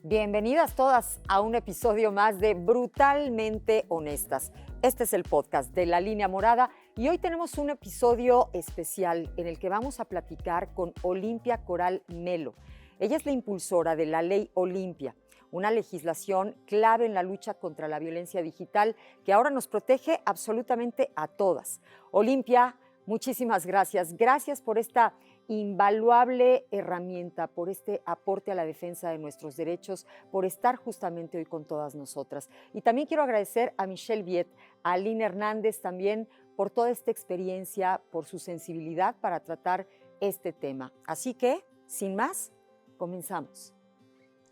Bienvenidas todas a un episodio más de Brutalmente Honestas. Este es el podcast de La Línea Morada y hoy tenemos un episodio especial en el que vamos a platicar con Olimpia Coral Melo. Ella es la impulsora de la Ley Olimpia, una legislación clave en la lucha contra la violencia digital que ahora nos protege absolutamente a todas. Olimpia, muchísimas gracias. Gracias por esta invaluable herramienta, por este aporte a la defensa de nuestros derechos, por estar justamente hoy con todas nosotras. Y también quiero agradecer a Michelle Viet, a Aline Hernández también por toda esta experiencia, por su sensibilidad para tratar este tema. Así que, sin más, comenzamos.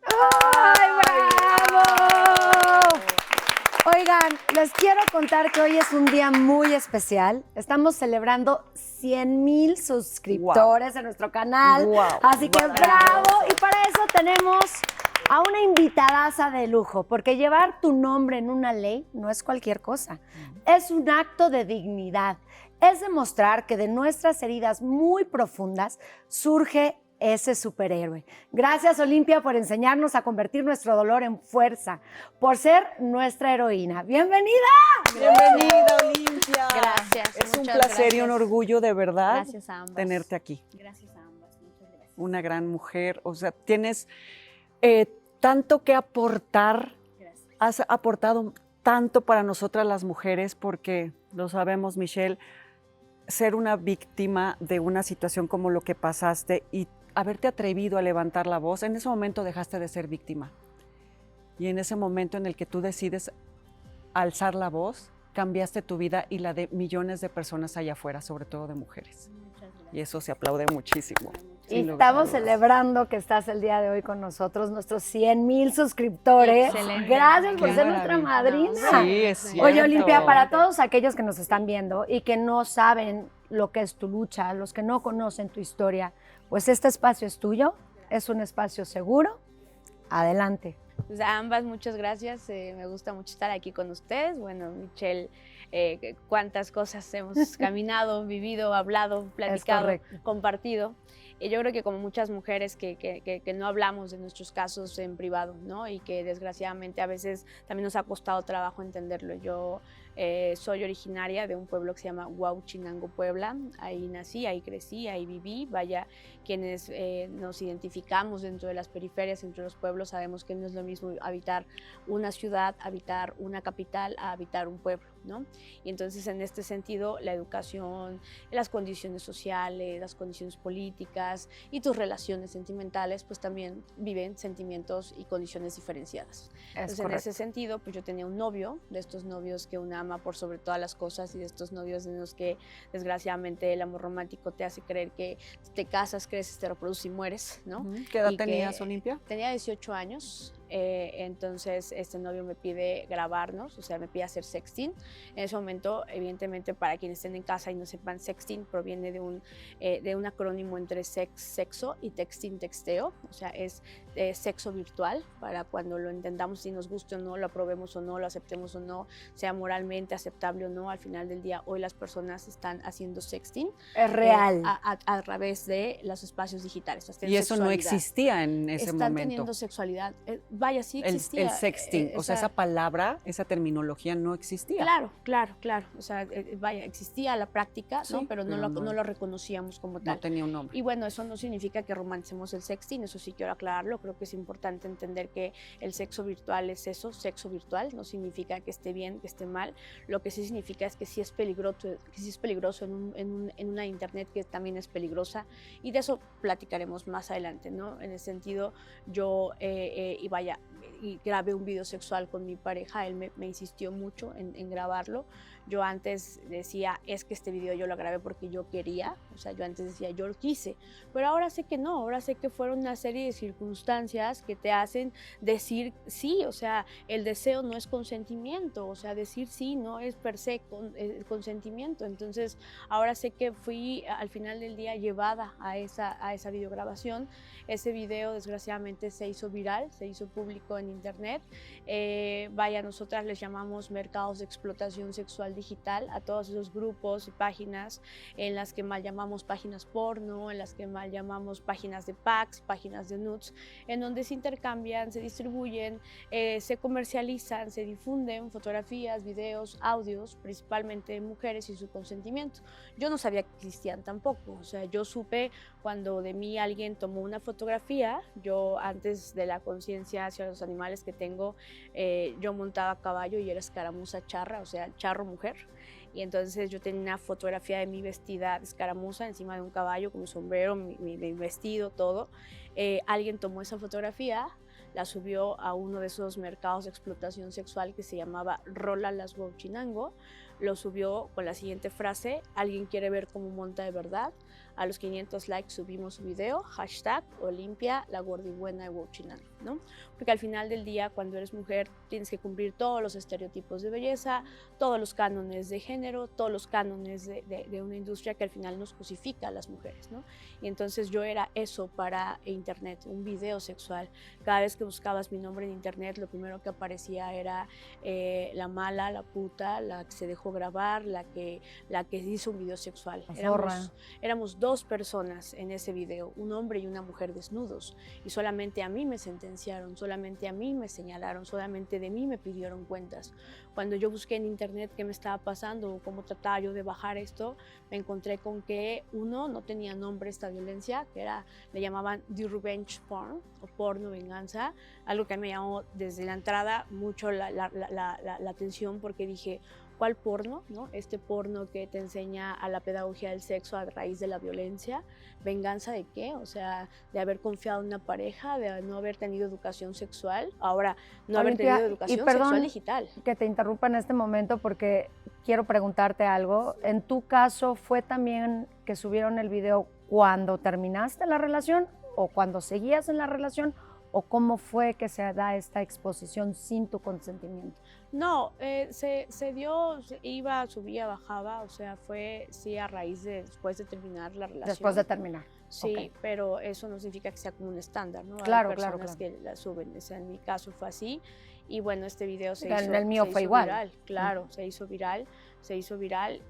¡Ay, bravo! Oigan, les quiero contar que hoy es un día muy especial. Estamos celebrando 100,000 suscriptores en nuestro canal. Así que bravo. Y para eso tenemos a una invitadaza de lujo, porque llevar tu nombre en una ley no es cualquier cosa. Es un acto de dignidad. Es demostrar que de nuestras heridas muy profundas surge ese superhéroe. Gracias, Olimpia, por enseñarnos a convertir nuestro dolor en fuerza, por ser nuestra heroína. ¡Bienvenida! Bienvenida, Olimpia. Gracias. Es un placer y un orgullo, de verdad, gracias a ambas. tenerte aquí. Gracias a ambas, muchas gracias. Una gran mujer, o sea, tienes tanto que aportar. Gracias. Has aportado tanto para nosotras las mujeres, porque lo sabemos, Michelle, ser una víctima de una situación como lo que pasaste y haberte atrevido a levantar la voz, en ese momento dejaste de ser víctima. Y en ese momento en el que tú decides alzar la voz, cambiaste tu vida y la de millones de personas allá afuera, sobre todo de mujeres. Muchas gracias. Y eso se aplaude muchísimo. Y Sin lugar a estamos dudas. celebrando que estás el día de hoy con nosotros, nuestros 100,000 suscriptores. Excelente. Gracias por Qué ser nuestra maravilla. madrina. Sí, es cierto. Oye, Olimpia, para todos aquellos que nos están viendo y que no saben lo que es tu lucha, los que no conocen tu historia, pues este espacio es tuyo, es un espacio seguro. Adelante. Pues a ambas, muchas gracias. Me gusta mucho estar aquí con ustedes. Bueno, Michelle, cuántas cosas hemos caminado, vivido, hablado, platicado, correcto. compartido. Y yo creo que como muchas mujeres que no hablamos de nuestros casos en privado, ¿no? Y que desgraciadamente a veces también nos ha costado trabajo entenderlo. Yo soy originaria de un pueblo que se llama Huauchinango, Puebla. Ahí nací, ahí crecí, ahí viví. Vaya, quienes nos identificamos dentro de las periferias, entre los pueblos, sabemos que no es lo mismo habitar una ciudad, habitar una capital, a habitar un pueblo, ¿no? Y entonces en este sentido la educación, las condiciones sociales, las condiciones políticas y tus relaciones sentimentales pues también viven sentimientos y condiciones diferenciadas. Entonces en ese sentido pues yo tenía un novio, de estos novios que una ama por sobre todas las cosas y de estos novios en los que desgraciadamente el amor romántico te hace creer que te casas, creces, te reproduces y mueres, ¿no? ¿Qué edad Y que tenías, Olimpia? Tenía 18 años. Entonces este novio me pide grabarnos, o sea, me pide hacer sexting. En ese momento, evidentemente, para quienes estén en casa y no sepan, sexting proviene de un acrónimo entre sexo y texting, texteo, o sea, es sexo virtual, para cuando lo entendamos, si nos guste o no, lo aprobemos o no, lo aceptemos o no, sea moralmente aceptable o no, al final del día, hoy las personas están haciendo sexting. Es real. A través de los espacios digitales. Y eso no existía en ese Están momento. teniendo sexualidad. Vaya, sí existía. El sexting, o sea, esa palabra, esa terminología no existía. Claro. O sea, vaya, existía la práctica, Sí, ¿no? Pero no lo reconocíamos como tal. No tenía un nombre. Y bueno, eso no significa que romancemos el sexting, eso sí quiero aclararlo. Creo que es importante entender que el sexo virtual es eso, sexo virtual. No significa que esté bien, que esté mal. Lo que sí significa es que sí es peligroso en una internet que también es peligrosa. Y de eso platicaremos más adelante, ¿no? En ese sentido, yo, y vaya, y grabé un video sexual con mi pareja, él me insistió mucho en grabarlo. Yo antes decía, es que este video yo lo grabé porque yo quería, o sea, yo antes decía, yo lo quise, pero ahora sé que no, ahora sé que fueron una serie de circunstancias que te hacen decir sí, o sea, el deseo no es consentimiento, o sea, decir sí no es per se consentimiento. Entonces, ahora sé que fui al final del día llevada a esa videograbación. Ese video desgraciadamente se hizo viral, se hizo público en internet. Vaya, nosotras les llamamos mercados de explotación sexual sexual digital a todos esos grupos y páginas en las que mal llamamos páginas porno, en las que mal llamamos páginas de packs, páginas de nudes, en donde se intercambian, se distribuyen, se comercializan, se difunden fotografías, videos, audios, principalmente de mujeres y su consentimiento. Yo no sabía que existían tampoco, o sea, yo supe cuando de mí alguien tomó una fotografía. Yo, antes de la conciencia hacia los animales que tengo, yo montaba a caballo y era escaramuza charra, o sea, charro mujer. Y entonces yo tenía una fotografía de mí vestida de escaramuza encima de un caballo con mi sombrero, mi vestido, todo. Alguien tomó esa fotografía, la subió a uno de esos mercados de explotación sexual que se llamaba Rola Las Huachinango. Lo subió con la siguiente frase: alguien quiere ver cómo monta de verdad. A los 500 likes subimos su video, hashtag Olimpia, la gordibuena de Huachinango, ¿no? Porque al final del día, cuando eres mujer, tienes que cumplir todos los estereotipos de belleza, todos los cánones de género, todos los cánones de una industria que al final nos cosifica a las mujeres, ¿no? Y entonces yo era eso para internet, un video sexual. Cada vez que buscabas mi nombre en internet, lo primero que aparecía era la mala, la puta, la que se dejó grabar, la que hizo un video sexual. Éramos 2 personas en ese video, un hombre y una mujer desnudos, y solamente a mí me sentenciaron, solamente a mí me señalaron, solamente de mí me pidieron cuentas. Cuando yo busqué en internet qué me estaba pasando o cómo trataba yo de bajar esto, me encontré con que, uno, no tenía nombre esta violencia, que le llamaban The Revenge Porn o porno venganza, algo que me llamó desde la entrada mucho la atención, porque dije, ¿cuál porno? ¿No? Este porno que te enseña a la pedagogía del sexo a raíz de la violencia. ¿Venganza de qué? O sea, de haber confiado en una pareja, de no haber tenido educación sexual. Ahora, no haber tenido educación sexual digital. Que te interrumpa en este momento porque quiero preguntarte algo. En tu caso, ¿fue también que subieron el video cuando terminaste la relación o cuando seguías en la relación? ¿O cómo fue que se da esta exposición sin tu consentimiento? No, se dio, iba, subía, bajaba, o sea, fue sí a raíz de después de terminar la relación. Después de terminar. Sí, okay. Pero eso no significa que sea como un estándar, ¿no? Claro, Hay personas claro. que la suben, o sea, en mi caso fue así. Y bueno, este video se el mío fue igual. Viral, claro, se hizo viral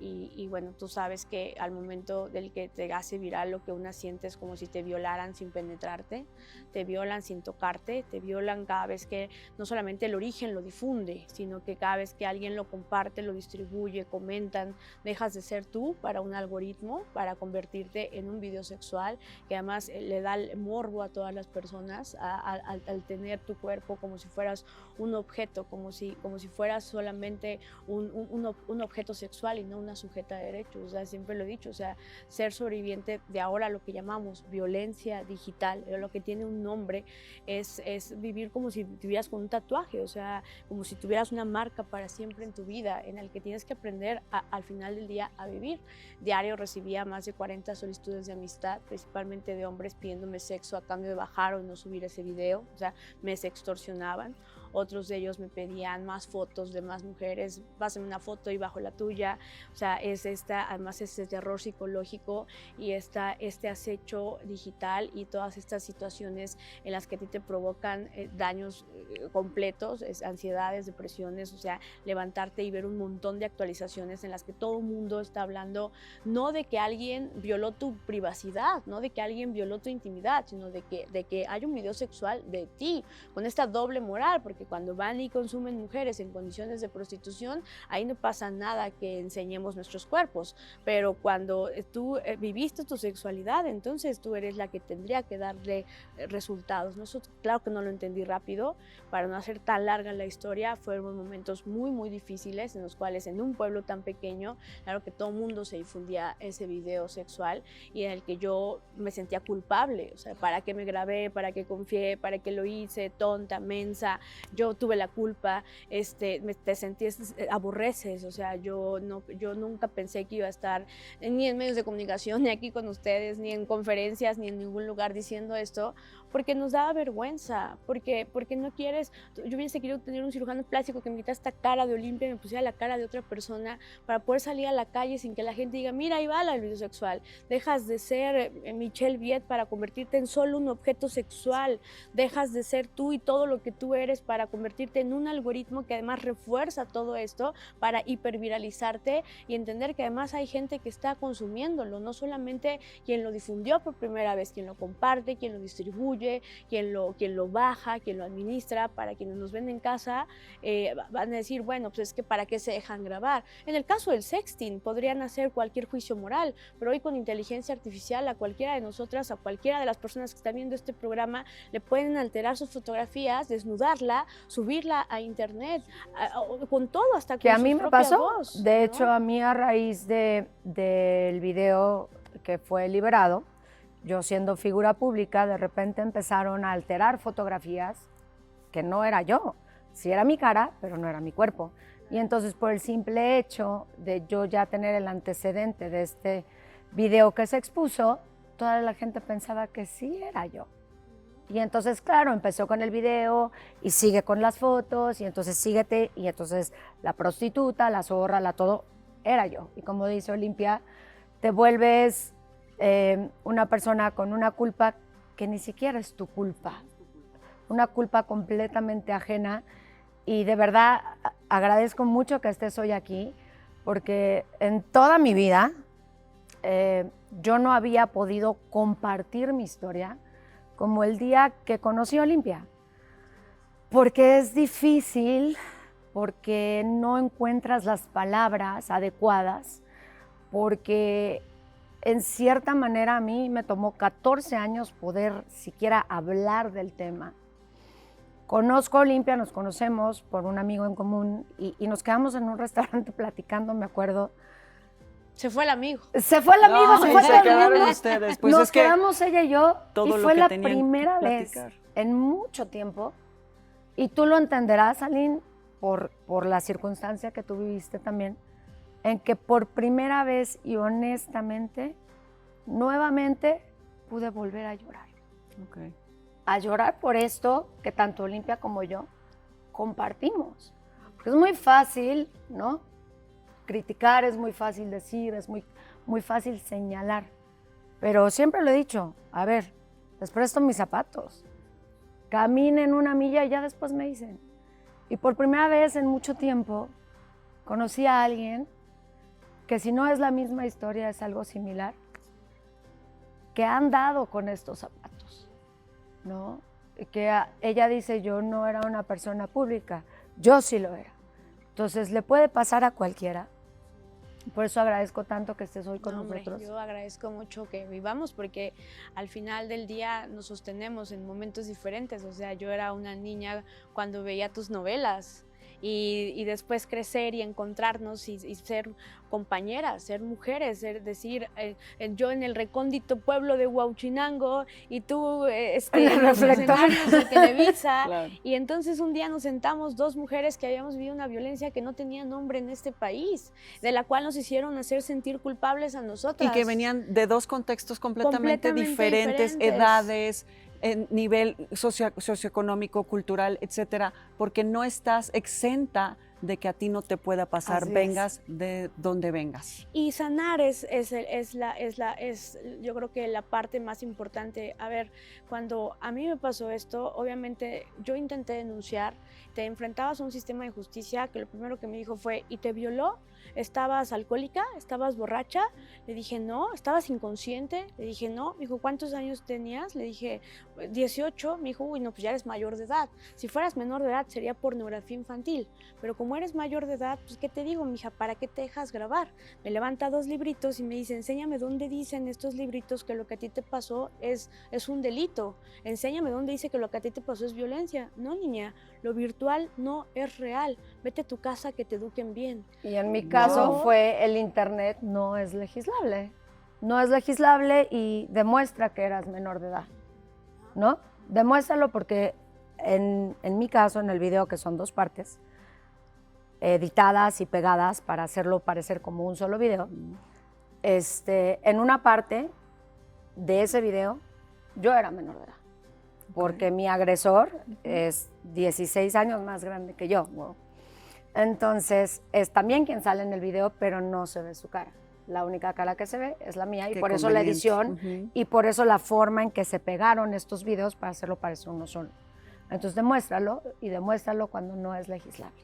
y bueno, tú sabes que al momento del que te hace viral, lo que una siente es como si te violaran sin penetrarte, te violan sin tocarte, te violan cada vez que no solamente el origen lo difunde, sino que cada vez que alguien lo comparte, lo distribuye, comentan, dejas de ser tú para un algoritmo, para convertirte en un video sexual, que además le da el morbo a todas las personas al tener tu cuerpo como si fueras un objeto, como si fueras solamente un objeto sexual y no una sujeta de derechos. O sea, siempre lo he dicho, o sea, ser sobreviviente de ahora lo que llamamos violencia digital, lo que tiene un nombre, es vivir como si vivieras con un tatuaje, o sea, como si tuvieras una marca para siempre en tu vida, en el que tienes que aprender al final del día a vivir. Diario recibía más de 40 solicitudes de amistad, principalmente de hombres pidiéndome sexo a cambio de bajar o no subir ese video, o sea, me sextorsionaban. Otros de ellos me pedían más fotos de más mujeres, pásame una foto y bajo la tuya. O sea, además este terror psicológico y este acecho digital y todas estas situaciones en las que a ti te provocan daños completos, ansiedades, depresiones, o sea, levantarte y ver un montón de actualizaciones en las que todo el mundo está hablando, no de que alguien violó tu privacidad, no de que alguien violó tu intimidad, sino de que hay un video sexual de ti, con esta doble moral, porque cuando van y consumen mujeres en condiciones de prostitución, ahí no pasa nada que enseñemos nuestros cuerpos, pero cuando tú viviste tu sexualidad, entonces tú eres la que tendría que darle resultados. Nosotros, claro que no lo entendí rápido, para no hacer tan larga la historia, fueron momentos muy, muy difíciles en los cuales en un pueblo tan pequeño, claro que todo el mundo se difundía ese video sexual y en el que yo me sentía culpable, o sea, ¿para qué me grabé? ¿Para qué confié? ¿Para qué lo hice? Tonta, mensa. Yo tuve la culpa, te sentías, aborreces, o sea, yo nunca pensé que iba a estar ni en medios de comunicación, ni aquí con ustedes, ni en conferencias, ni en ningún lugar diciendo esto, porque nos daba vergüenza, porque no quieres, yo hubiese querido tener un cirujano plástico que me quitara esta cara de Olimpia y me pusiera la cara de otra persona para poder salir a la calle sin que la gente diga, mira, ahí va la video sexual, dejas de ser Michelle Viet para convertirte en solo un objeto sexual, dejas de ser tú y todo lo que tú eres para para convertirte en un algoritmo que además refuerza todo esto para hiperviralizarte y entender que además hay gente que está consumiéndolo, no solamente quien lo difundió por primera vez, quien lo comparte, quien lo distribuye, quien lo baja, quien lo administra. Para quienes nos ven en casa, van a decir, bueno, pues es que ¿para qué se dejan grabar? En el caso del sexting, podrían hacer cualquier juicio moral, pero hoy con inteligencia artificial a cualquiera de nosotras, a cualquiera de las personas que están viendo este programa, le pueden alterar sus fotografías, desnudarla, subirla a internet, con todo, hasta con Que a su mí me propia pasó, voz, de ¿no? hecho, a mí a raíz del video que fue liberado, yo siendo figura pública, de repente empezaron a alterar fotografías que no era yo. Sí era mi cara, pero no era mi cuerpo. Y entonces por el simple hecho de yo ya tener el antecedente de este video que se expuso, toda la gente pensaba que sí era yo. Y entonces, claro, empezó con el video y sigue con las fotos y entonces síguete y entonces la prostituta, la zorra, la todo, era yo. Y como dice Olimpia, te vuelves una persona con una culpa que ni siquiera es tu culpa, una culpa completamente ajena. Y de verdad agradezco mucho que estés hoy aquí, porque en toda mi vida yo no había podido compartir mi historia como el día que conocí a Olimpia, porque es difícil, porque no encuentras las palabras adecuadas, porque en cierta manera a mí me tomó 14 años poder siquiera hablar del tema. Conozco a Olimpia, nos conocemos por un amigo en común y nos quedamos en un restaurante platicando, me acuerdo. Se fue el amigo. Se fue el amigo, se fue se todo el quedaron mundo. ustedes. Pues Nos es que quedamos ella y yo todo y lo fue que la tenían que primera vez platicar. en mucho tiempo, y tú lo entenderás, Aline, por la circunstancia que tú viviste también, en que por primera vez y honestamente, nuevamente pude volver a llorar. Okay. A llorar por esto que tanto Olimpia como yo compartimos. Porque es muy fácil, ¿no? Criticar, es muy fácil decir, es muy fácil señalar. Pero siempre lo he dicho, a ver, les presto mis zapatos, caminen una milla y ya después me dicen. Y por primera vez en mucho tiempo conocí a alguien que, si no es la misma historia, es algo similar, que ha andado con estos zapatos, ¿no? Y que ella dice, yo no era una persona pública, yo sí lo era. Entonces le puede pasar a cualquiera. Por eso agradezco tanto que estés hoy con nosotros. Yo agradezco mucho que vivamos, porque al final del día nos sostenemos en momentos diferentes. O sea, yo era una niña cuando veía tus novelas, y después crecer y encontrarnos y ser compañeras, ser mujeres, decir, yo en el recóndito pueblo de Huauchinango y tú en los escenarios de Televisa. Claro. Y entonces un día nos sentamos dos mujeres que habíamos vivido una violencia que no tenía nombre en este país, de la cual nos hicieron hacer sentir culpables a nosotras. Y que venían de dos contextos completamente diferentes, diferentes. edades, en nivel socioeconómico, cultural, etcétera, porque no estás exenta de que a ti no te pueda pasar, Así vengas de donde vengas. Y sanar es yo creo que la parte más importante. A ver, cuando a mí me pasó esto, obviamente yo intenté denunciar, te enfrentabas a un sistema de justicia que lo primero que me dijo fue, ¿y te violó? ¿Estabas alcohólica? ¿Estabas borracha? Le dije, no. ¿Estabas inconsciente? Le dije, no. Me dijo, ¿cuántos años tenías? Le dije, 18. Me dijo, uy, no, pues ya eres mayor de edad. Si fueras menor de edad sería pornografía infantil. Pero como eres mayor de edad, pues ¿qué te digo, mija? ¿Para qué te dejas grabar? Me levanta 2 libritos y me dice, enséñame dónde dicen estos libritos que lo que a ti te pasó es un delito. Enséñame dónde dice que lo que a ti te pasó es violencia. No, niña, lo virtual no es real. Vete a tu casa, que te eduquen bien. Y en mi caso fue el internet no es legislable. No es legislable y demuestra que eras menor de edad, ¿no? Demuéstralo, porque en mi caso, en el video, que son 2 partes, editadas y pegadas para hacerlo parecer como un solo video, en una parte de ese video yo era menor de edad, porque mi agresor es 16 años más grande que yo. Wow. Entonces, es también quien sale en el video, pero no se ve su cara. La única cara que se ve es la mía, y por eso la edición y por eso la forma en que se pegaron estos videos para hacerlo parecer uno solo. Entonces demuéstralo cuando no es legislable.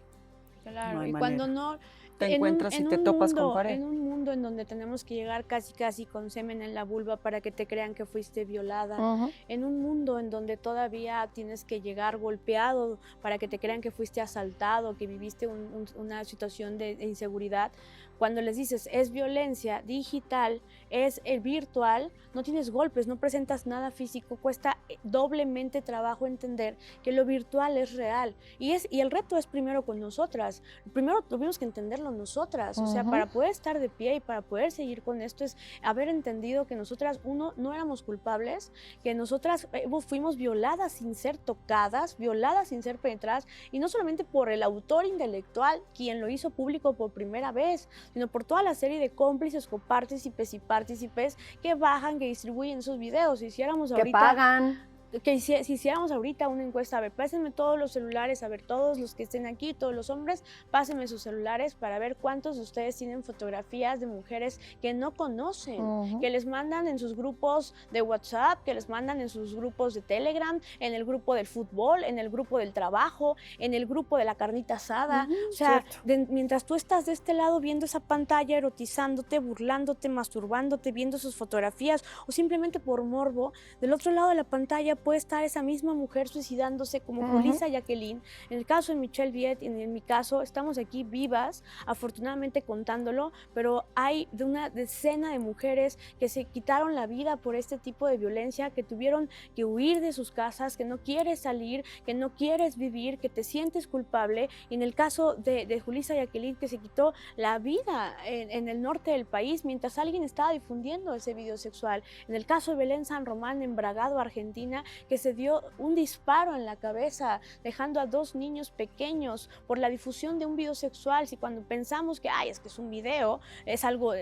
Claro, No hay y cuando manera. no... Te encuentras y te topas con pared. En un mundo en donde tenemos que llegar casi con semen en la vulva para que te crean que fuiste violada, en un mundo en donde todavía tienes que llegar golpeado para que te crean que fuiste asaltado, que viviste una situación de inseguridad, cuando les dices es violencia digital, es el virtual, no tienes golpes, no presentas nada físico, cuesta doblemente trabajo entender que lo virtual es real. Y el reto es primero con nosotras. Primero tuvimos que entenderlo nosotras. O sea, para poder estar de pie y para poder seguir con esto es haber entendido que nosotras, uno, no éramos culpables, que nosotras fuimos violadas sin ser tocadas, violadas sin ser penetradas, y no solamente por el autor intelectual, quien lo hizo público por primera vez, sino por toda la serie de cómplices, copartícipes y partícipes que bajan, que distribuyen esos videos. Si hiciéramos ahorita... Que pagan. Que si hiciéramos ahorita una encuesta, a ver, pásenme todos los celulares, a ver, todos los que estén aquí, todos los hombres, pásenme sus celulares para ver cuántos de ustedes tienen fotografías de mujeres que no conocen, que les mandan en sus grupos de WhatsApp, que les mandan en sus grupos de Telegram, en el grupo del fútbol, en el grupo del trabajo, en el grupo de la carnita asada. O sea, mientras tú estás de este lado viendo esa pantalla, erotizándote, burlándote, masturbándote, viendo sus fotografías o simplemente por morbo, del otro lado de la pantalla puede estar esa misma mujer suicidándose como Julissa Jacqueline. En el caso de Michelle Viet y en mi caso estamos aquí vivas, afortunadamente contándolo, pero hay de una decena de mujeres que se quitaron la vida por este tipo de violencia, que tuvieron que huir de sus casas, que no quieres salir, que no quieres vivir, que te sientes culpable. Y en el caso de Julissa Jacqueline, que se quitó la vida en el norte del país mientras alguien estaba difundiendo ese video sexual. En el caso de Belén San Román en Bragado, Argentina, que se dio un disparo en la cabeza, dejando a 2 niños pequeños por la difusión de un video sexual. Si cuando pensamos que, es que es un video, es algo,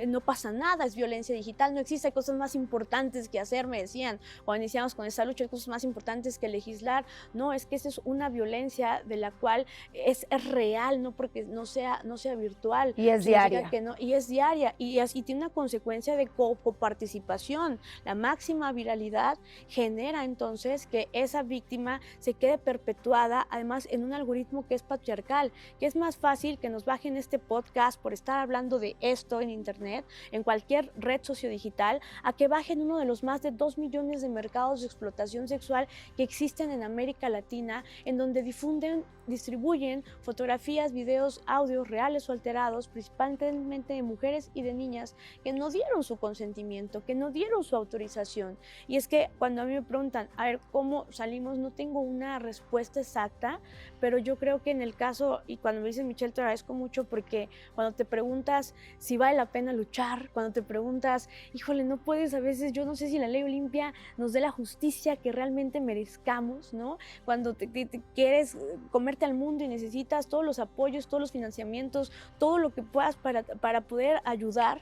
no pasa nada, es violencia digital, no existe, hay cosas más importantes que hacer, me decían cuando iniciamos con esta lucha, hay cosas más importantes que legislar. No, es que esa es una violencia de la cual es real, no porque no sea virtual. Y es diaria. Que no, y es diaria, y tiene una consecuencia de coparticipación. La máxima viralidad genera entonces que esa víctima se quede perpetuada, además en un algoritmo que es patriarcal, que es más fácil que nos bajen este podcast por estar hablando de esto en internet, en cualquier red sociodigital, a que bajen uno de los más de 2 millones de mercados de explotación sexual que existen en América Latina, en donde distribuyen fotografías, videos, audios reales o alterados, principalmente de mujeres y de niñas que no dieron su consentimiento, que no dieron su autorización. Y es que cuando a mí me preguntan, a ver, ¿cómo salimos? No tengo una respuesta exacta, pero yo creo que en el caso, y cuando me dicen Michelle, te agradezco mucho, porque cuando te preguntas si vale la pena luchar, cuando te preguntas, híjole, no puedes, a veces yo no sé si la ley Olimpia nos dé la justicia que realmente merezcamos, ¿no? Cuando te quieres comerte al mundo y necesitas todos los apoyos, todos los financiamientos, todo lo que puedas para poder ayudar.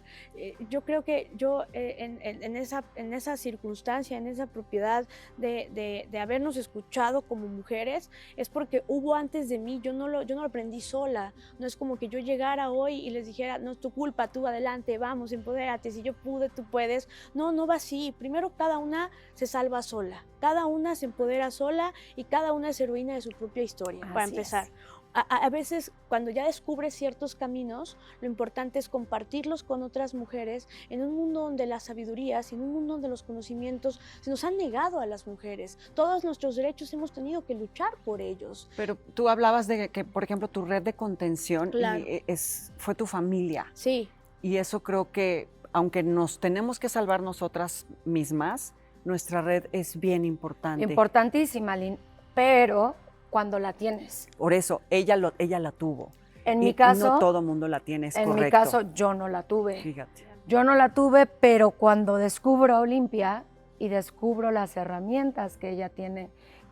Yo creo que yo en esa circunstancia, en esa propiedad de habernos escuchado como mujeres, es porque hubo antes de mí. Yo no lo aprendí sola. No es como que yo llegara hoy y les dijera, no es tu culpa, tú adelante, vamos, empodérate, si yo pude, tú puedes. No va así. Primero cada una se salva sola, cada una se empodera sola y cada una es heroína de su propia historia, para empezar. A veces, cuando ya descubres ciertos caminos, lo importante es compartirlos con otras mujeres en un mundo donde las sabidurías, en un mundo donde los conocimientos se nos han negado a las mujeres. Todos nuestros derechos hemos tenido que luchar por ellos. Pero tú hablabas de que, por ejemplo, tu red de contención Claro. fue tu familia. Sí. Y eso creo que, aunque nos tenemos que salvar nosotras mismas, nuestra red es bien importante. Importantísima, Lynn, pero cuando la tienes. Por eso, ella la tuvo. En mi caso, no todo mundo la tiene, es en correcto. mi caso, yo no la tuve. Fíjate. Yo no la tuve, pero cuando descubro a Olimpia y descubro las herramientas que ella tiene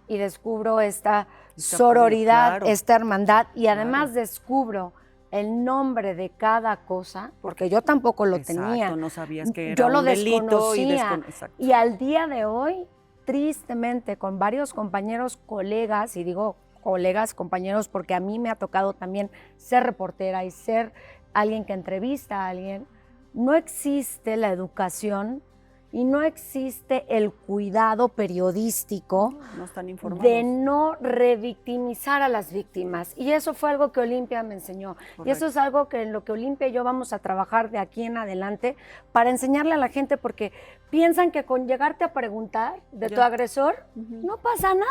y descubro esta sororidad, claro. esta hermandad, y además descubro el nombre de cada cosa, porque yo tampoco lo tenía. No sabías que era yo lo un delito desconocía. y Y al día de hoy, tristemente, con varios compañeros, colegas, y digo colegas, compañeros, porque a mí me ha tocado también ser reportera y ser alguien que entrevista a alguien, no existe la educación y no existe el cuidado periodístico No están informados. de no revictimizar a las víctimas. Y eso fue algo que Olimpia me enseñó. Correcto. Y eso es algo que en lo que Olimpia y yo vamos a trabajar de aquí en adelante para enseñarle a la gente, porque piensan que con llegarte a preguntar de tu agresor, no pasa nada.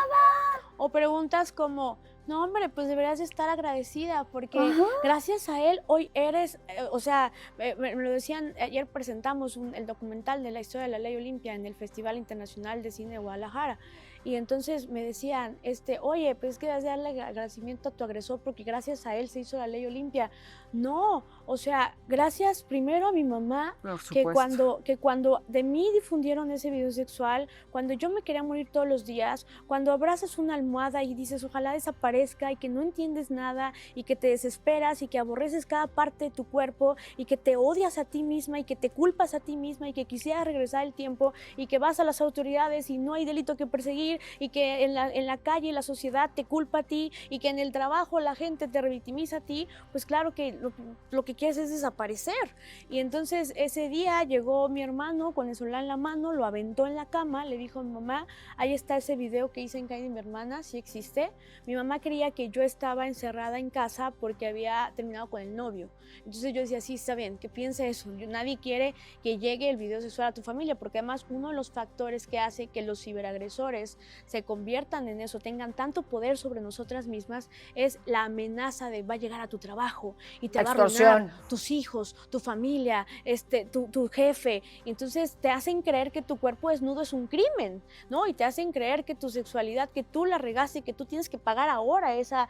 O preguntas como, no hombre, pues deberías de estar agradecida porque Ajá. gracias a él hoy eres, o sea, me lo decían, ayer presentamos el documental de la historia de la Ley Olimpia en el Festival Internacional de Cine de Guadalajara. Y entonces me decían, oye, pues es que debes de darle agradecimiento a tu agresor porque gracias a él se hizo la Ley Olimpia. No, o sea, gracias primero a mi mamá, Por que supuesto. cuando de mí difundieron ese video sexual, cuando yo me quería morir todos los días, cuando abrazas una almohada y dices ojalá desaparezca y que no entiendes nada y que te desesperas y que aborreces cada parte de tu cuerpo y que te odias a ti misma y que te culpas a ti misma y que quisieras regresar el tiempo y que vas a las autoridades y no hay delito que perseguir y que en la calle la sociedad te culpa a ti y que en el trabajo la gente te revictimiza a ti, pues claro que lo que quieres es desaparecer. Y entonces ese día llegó mi hermano con el celular en la mano, lo aventó en la cama, le dijo a mi mamá, ahí está ese video que hice en Kain y mi hermana, sí existe. Mi mamá creía que yo estaba encerrada en casa porque había terminado con el novio. Entonces yo decía, sí, está bien, que piense eso. Nadie quiere que llegue el video sexual a tu familia, porque además uno de los factores que hace que los ciberagresores se conviertan en eso, tengan tanto poder sobre nosotras mismas, es la amenaza de va a llegar a tu trabajo y te va a arruinar tus hijos, tu familia, tu jefe. Y entonces te hacen creer que tu cuerpo desnudo es un crimen, ¿no? Y te hacen creer que tu sexualidad, que tú la regaste y que tú tienes que pagar ahora esa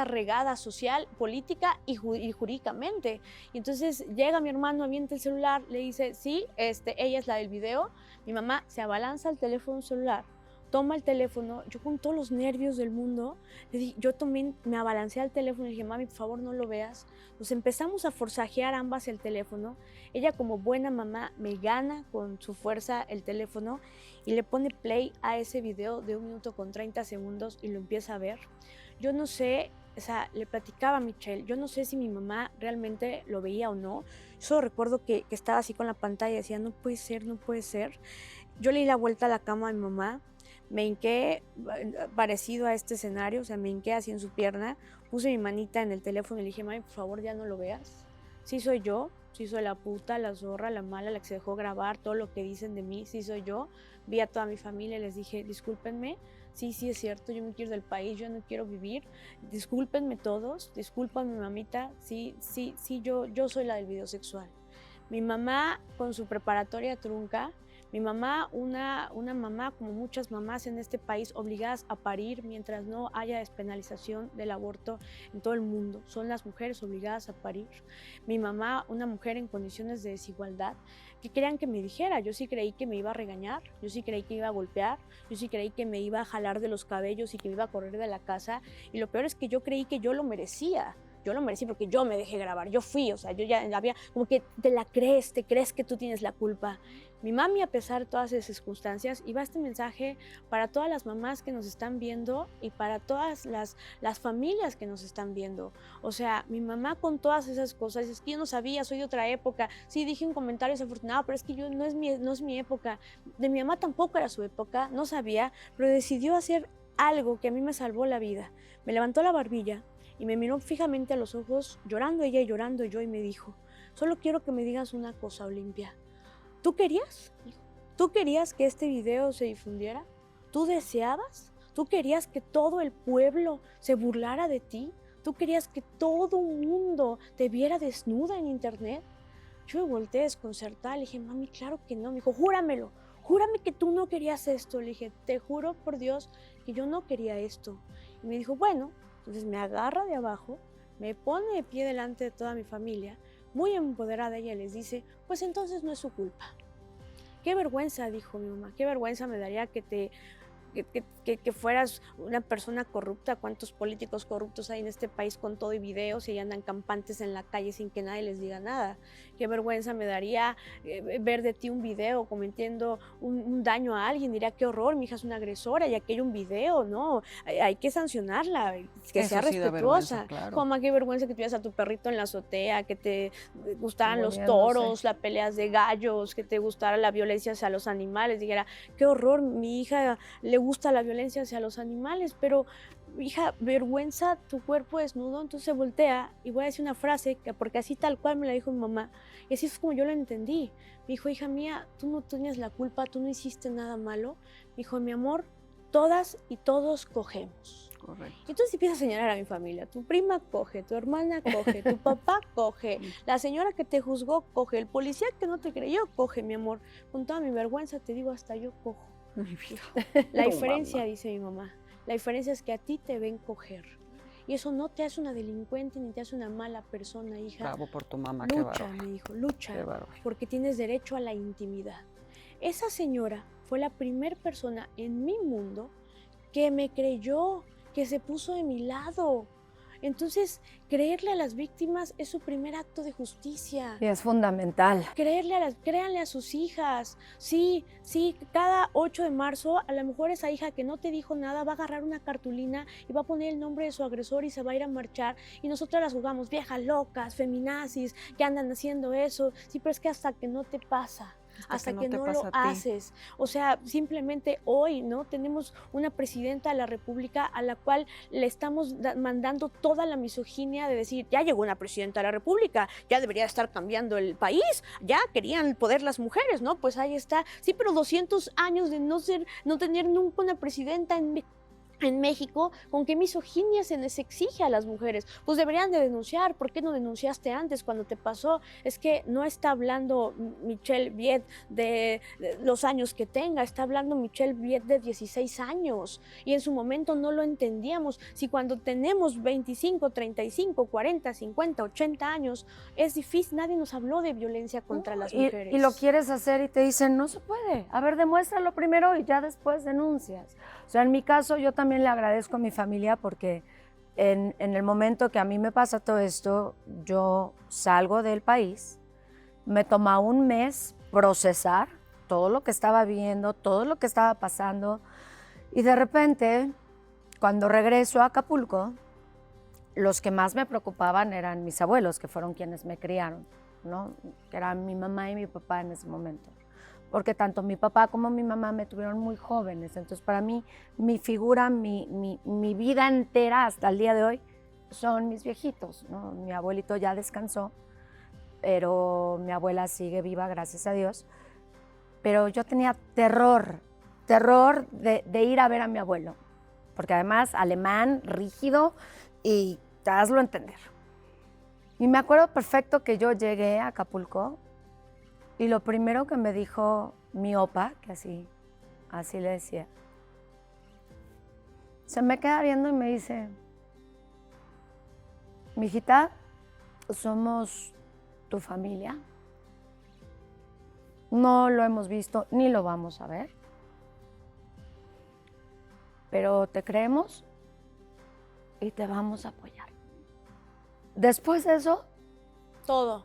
regada social, política y jurídicamente. Y entonces llega mi hermano, avienta el celular, le dice, sí, ella es la del video. Mi mamá se abalanza al teléfono celular, toma el teléfono, yo con todos los nervios del mundo, me abalancé al teléfono y le dije, mami, por favor no lo veas. Nos empezamos a forcejear ambas el teléfono. Ella como buena mamá me gana con su fuerza el teléfono y le pone play a ese video de 1 minuto con 30 segundos y lo empieza a ver. Yo no sé, o sea, le platicaba a Michelle, yo no sé si mi mamá realmente lo veía o no. Yo solo recuerdo que estaba así con la pantalla y decía, no puede ser, no puede ser. Yo le di la vuelta a la cama a mi mamá, me hinqué parecido a este escenario, o sea, me hinqué así en su pierna, puse mi manita en el teléfono y le dije, mami, por favor, ya no lo veas. Sí soy yo, sí soy la puta, la zorra, la mala, la que se dejó grabar, todo lo que dicen de mí, sí soy yo. Vi a toda mi familia y les dije, discúlpenme, sí es cierto, yo me quiero del país, yo no quiero vivir, discúlpenme todos, discúlpenme mamita, sí, yo soy la del video sexual. Mi mamá con su preparatoria trunca, mi mamá, una mamá como muchas mamás en este país obligadas a parir mientras no haya despenalización del aborto en todo el mundo. Son las mujeres obligadas a parir. Mi mamá, una mujer en condiciones de desigualdad, que querían que me dijera. Yo sí creí que me iba a regañar, yo sí creí que me iba a golpear, yo sí creí que me iba a jalar de los cabellos y que me iba a correr de la casa. Y lo peor es que yo creí que yo lo merecía. Yo lo merecí porque yo me dejé grabar, yo fui, o sea, yo ya había, como que te crees que tú tienes la culpa. Mi mami, a pesar de todas esas circunstancias, y va este mensaje para todas las mamás que nos están viendo y para todas las familias que nos están viendo. O sea, mi mamá con todas esas cosas, es que yo no sabía, soy de otra época, sí dije un comentario desafortunado, pero es que no es mi época, de mi mamá tampoco era su época, no sabía, pero decidió hacer algo que a mí me salvó la vida. Me levantó la barbilla y me miró fijamente a los ojos, llorando ella y llorando yo, y me dijo, solo quiero que me digas una cosa, Olimpia. ¿Tú querías? ¿Tú querías que este video se difundiera? ¿Tú deseabas? ¿Tú querías que todo el pueblo se burlara de ti? ¿Tú querías que todo el mundo te viera desnuda en internet? Yo me volteé desconcertada, le dije, mami, claro que no. Me dijo, júramelo, júrame que tú no querías esto. Le dije, te juro por Dios que yo no quería esto. Y me dijo, bueno. Entonces me agarra de abajo, me pone de pie delante de toda mi familia, muy empoderada, ella les dice, pues entonces no es su culpa. Qué vergüenza, dijo mi mamá, qué vergüenza me daría que que fueras una persona corrupta. ¿Cuántos políticos corruptos hay en este país con todo y videos y andan campantes en la calle sin que nadie les diga nada? Qué vergüenza me daría ver de ti un video cometiendo un daño a alguien. Diría, qué horror, mi hija es una agresora y aquí hay un video, ¿no? Hay que sancionarla, que Eso sea sí da respetuosa. vergüenza, claro. Mamá, qué vergüenza que tuvieras a tu perrito en la azotea, que te gustaran los Muriéndose. toros, las peleas de gallos, que te gustara la violencia hacia los animales. Dijera, qué horror, mi hija le gusta la violencia hacia los animales, pero hija, vergüenza tu cuerpo desnudo. Entonces se voltea y voy a decir una frase, porque así tal cual me la dijo mi mamá, y así es como yo lo entendí. Me dijo, hija mía, tú no tienes la culpa, tú no hiciste nada malo. Me dijo, mi amor, todas y todos cogemos. Correcto. Entonces empieza a señalar a mi familia, tu prima coge, tu hermana coge, tu papá coge, la señora que te juzgó coge, el policía que no te creyó coge, mi amor. Con toda mi vergüenza te digo, hasta yo cojo. Mi vida. La Tu diferencia, mamá. dice mi mamá, la diferencia es que a ti te ven coger. Y eso no te hace una delincuente ni te hace una mala persona, hija. Bravo por tu mamá, qué Lucha, bárbaro. me dijo, lucha, Qué bárbaro. porque tienes derecho a la intimidad. Esa señora fue la primera persona en mi mundo que me creyó, que se puso de mi lado. Entonces, creerle a las víctimas es su primer acto de justicia. Y es fundamental. Créanle a sus hijas. Sí, cada 8 de marzo, a lo mejor esa hija que no te dijo nada va a agarrar una cartulina y va a poner el nombre de su agresor y se va a ir a marchar. Y nosotras las jugamos, viejas locas, feminazis, que andan haciendo eso. Sí, pero es que hasta que no te pasa. Hasta que no lo haces. O sea, simplemente hoy, ¿no? Tenemos una presidenta de la República a la cual le estamos mandando toda la misoginia de decir, ya llegó una presidenta de la República, ya debería estar cambiando el país, ya querían poder las mujeres, ¿no? Pues ahí está. Sí, pero 200 años de no tener nunca una presidenta en México, ¿con qué misoginia se les exige a las mujeres? Pues deberían de denunciar. ¿Por qué no denunciaste antes cuando te pasó? Es que no está hablando Michelle Viet de los años que tenga, está hablando Michelle Viet de 16 años y en su momento no lo entendíamos. Si cuando tenemos 25, 35, 40, 50, 80 años es difícil, nadie nos habló de violencia contra las mujeres. Y lo quieres hacer y te dicen, no se puede. A ver, demuéstralo primero y ya después denuncias. O sea, en mi caso, yo también le agradezco a mi familia porque en el momento que a mí me pasa todo esto, yo salgo del país, me toma un mes procesar todo lo que estaba viendo, todo lo que estaba pasando, y de repente, cuando regreso a Acapulco, los que más me preocupaban eran mis abuelos, que fueron quienes me criaron, ¿no? Que eran mi mamá y mi papá en ese momento. Porque tanto mi papá como mi mamá me tuvieron muy jóvenes. Entonces, para mí, mi figura, mi vida entera hasta el día de hoy son mis viejitos, ¿no? Mi abuelito ya descansó, pero mi abuela sigue viva, gracias a Dios. Pero yo tenía terror de ir a ver a mi abuelo, porque además alemán, rígido, y te hazlo entender. Y me acuerdo perfecto que yo llegué a Acapulco y lo primero que me dijo mi opa, que así le decía, se me queda viendo y me dice, mijita, somos tu familia, no lo hemos visto ni lo vamos a ver, pero te creemos y te vamos a apoyar. Después de eso, Todo.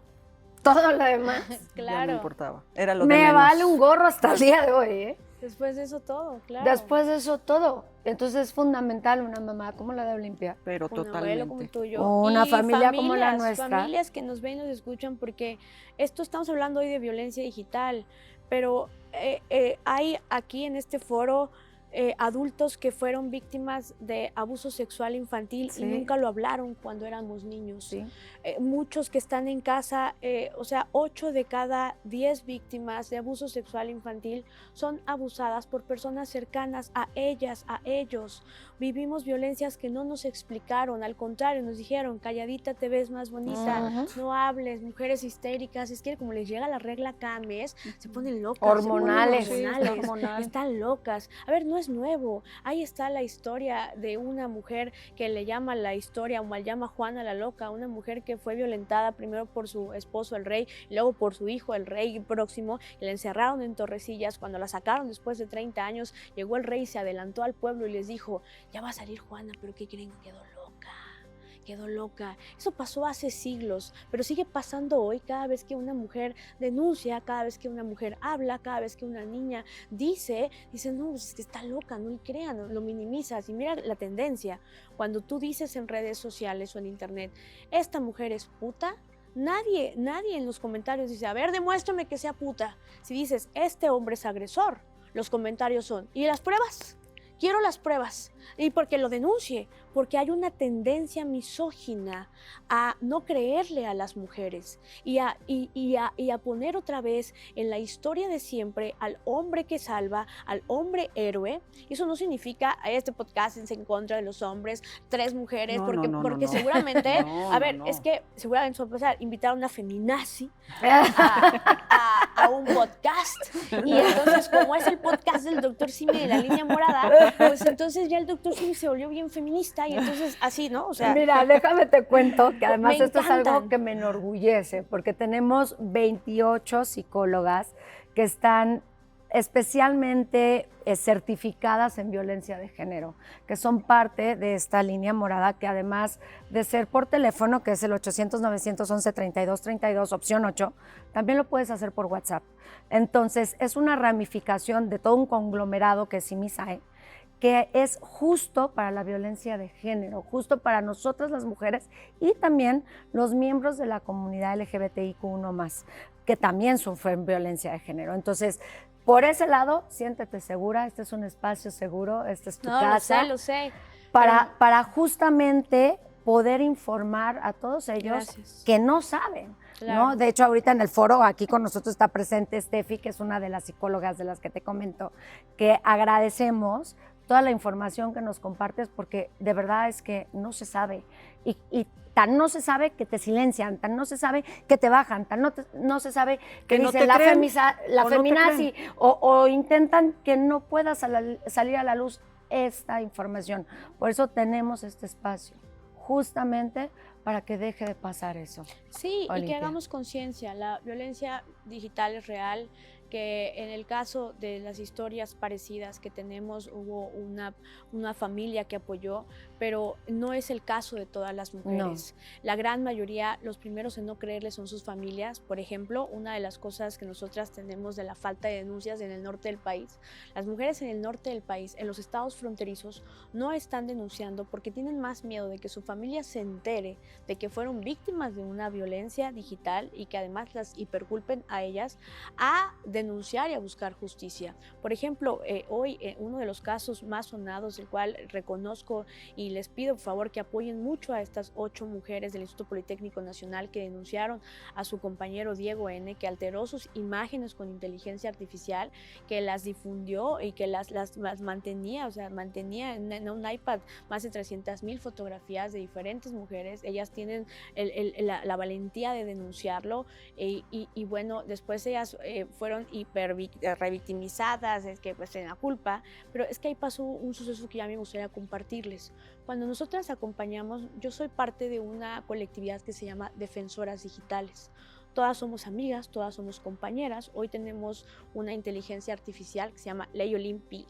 todo lo demás Ya no Claro. importaba. Era lo de me menos. vale un gorro hasta el día de hoy, ¿eh? Después de eso todo, claro. Después de eso todo. Entonces es fundamental una mamá como la de Olimpia. Pero Un abuelo como totalmente. el tuyo. O una Y familia como la nuestra. Familias que nos ven y nos escuchan, porque estamos hablando hoy de violencia digital, pero hay aquí en este foro adultos que fueron víctimas de abuso sexual infantil Sí. y nunca lo hablaron cuando éramos niños. Sí. Muchos que están en casa, o sea, 8 de cada 10 víctimas de abuso sexual infantil son abusadas por personas cercanas a ellas, a ellos. Vivimos violencias que no nos explicaron, al contrario, nos dijeron, calladita te ves más bonita, Ujú. no hables, mujeres histéricas, es que como les llega la regla cada mes, se ponen locas. Hormonales. Se ponen Sí, está hormonal. están locas. A ver, no es nuevo. Ahí está la historia de una mujer que le llama la historia, o mal llama Juana la Loca, una mujer que fue violentada primero por su esposo el rey, y luego por su hijo el rey próximo, y la encerraron en Torrecillas. Cuando la sacaron después de 30 años, llegó el rey, se adelantó al pueblo y les dijo, ya va a salir Juana, pero ¿qué creen? Quedó loca. Eso pasó hace siglos, pero sigue pasando hoy cada vez que una mujer denuncia, cada vez que una mujer habla, cada vez que una niña dice, no, pues es que está loca, no le crean, lo minimizas. Y mira la tendencia, cuando tú dices en redes sociales o en internet, esta mujer es puta, nadie en los comentarios dice, a ver, demuéstrame que sea puta. Si dices, este hombre es agresor, los comentarios son, ¿y las pruebas? Quiero las pruebas, y porque lo denuncie, porque hay una tendencia misógina a no creerle a las mujeres y a poner otra vez en la historia de siempre al hombre que salva, al hombre héroe. Y eso no significa este podcast es en contra de los hombres, 3 mujeres, porque seguramente, es que seguramente va a pasar, invitar a una feminazi a un podcast, y entonces como es el podcast del Dr. Simi de la Línea Morada, pues entonces ya el Dr. Simi se volvió bien feminista y entonces así, ¿no? O sea, mira, déjame te cuento que además esto es encantan. algo que me enorgullece, porque tenemos 28 psicólogas que están especialmente certificadas en violencia de género, que son parte de esta Línea Morada, que además de ser por teléfono, que es el 800-911-3232, opción 8, también lo puedes hacer por WhatsApp. Entonces, es una ramificación de todo un conglomerado que es Simisae, que es justo para la violencia de género, justo para nosotras las mujeres y también los miembros de la comunidad LGBTIQ1+, que también sufren violencia de género. Entonces, por ese lado, siéntete segura, este es un espacio seguro, esta es tu casa. Lo sé. Para justamente poder informar a todos ellos Gracias. que no saben. Claro. ¿No? De hecho, ahorita en el foro, aquí con nosotros está presente Steffi, que es una de las psicólogas de las que te comento, que agradecemos toda la información que nos compartes, porque de verdad es que no se sabe. Y tan no se sabe que te silencian, tan no se sabe que te bajan, tan no se sabe que no dicen te la creen, feminazi, o intentan que no pueda salir a la luz esta información. Por eso tenemos este espacio, justamente para que deje de pasar eso. Sí, Olimpia. Y que hagamos conciencia. La violencia digital es real, que en el caso de las historias parecidas que tenemos, hubo una familia que apoyó, pero no es el caso de todas las mujeres. No. La gran mayoría, los primeros en no creerle son sus familias. Por ejemplo, una de las cosas que nosotras tenemos de la falta de denuncias en el norte del país, las mujeres en el norte del país, en los estados fronterizos, no están denunciando porque tienen más miedo de que su familia se entere de que fueron víctimas de una violencia digital y que además las hiperculpen a ellas, a denunciar y a buscar justicia. Por ejemplo, hoy uno de los casos más sonados, el cual reconozco y les pido por favor que apoyen mucho a estas 8 mujeres del Instituto Politécnico Nacional que denunciaron a su compañero Diego N., que alteró sus imágenes con inteligencia artificial, que las difundió y que las mantenía, o sea, mantenía en un iPad más de 300,000 fotografías de diferentes mujeres. Ellas tienen la valentía de denunciarlo y bueno, después ellas fueron revictimizadas, es que pues tienen la culpa, pero es que ahí pasó un suceso que ya me gustaría compartirles. Cuando nosotras acompañamos, yo soy parte de una colectividad que se llama Defensoras Digitales. Todas somos amigas, todas somos compañeras. Hoy tenemos una inteligencia artificial que se llama Ley Olimpia,